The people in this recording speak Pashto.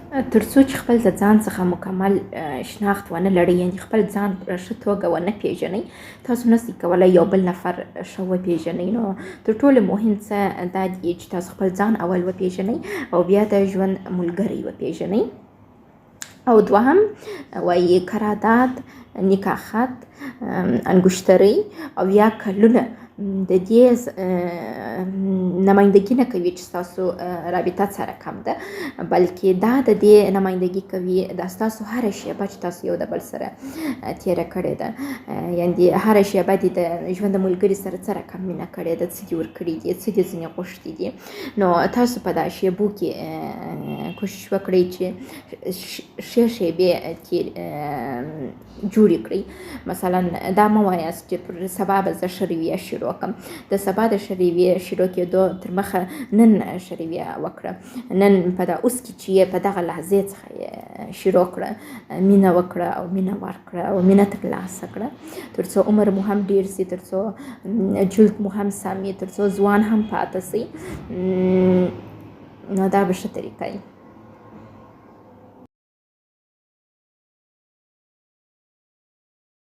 تر څو چې خپل د ځان څخه مکمل شناخت ونه لرئ، یعنې خپل ځان په ښه توګه ونه پېژنئ، تاسو نسئ کولی یو بل نفر ښه وپېژنئ. نو تر ټولو مهم څه دا دي چې تاسو خپل ځان اول وپېژنئ او بیا د ژوند ملګری وپېژنئ. او دوهم وایي قرارداد، نکاحت، انګشترۍ او یا کلونه د دې نمایندګي نه کوي چې ستاسو رابطه سره کم ده، بلکې دا د دې نمایندګي کوي دا ستاسو هره شیبه چې تاسو یو د بل سره تېره کړې ده، یعنې هره شیبه دې د ژوند د ملګري سره څه رقم مینه کړې ده، څه دې ورکړي دي، څه دې ځینې غوښتي دي. نو تاسو په دا شیبو کې کوشش وکړئ چې ښې شیبې جوړې کړئ. مثلا دا مه وایاست چې پر سبا به زه ښه رویه شروع کړم. د سبا د ښه رویې شروع کېدو تر مخه نن ښه رویه وکړه، نن په دا اوس کې چې یې په دغه لحظې څخه یې شروع کړه، مینه وکړه او مینه ورکړه او مینه ترلاسه کړه، تر څو عمر مو هم ډېر سي، تر څو جلد مو هم سم وي، تر څو ځوان هم پاتې سئ. نو دا به ښه طریقه وي.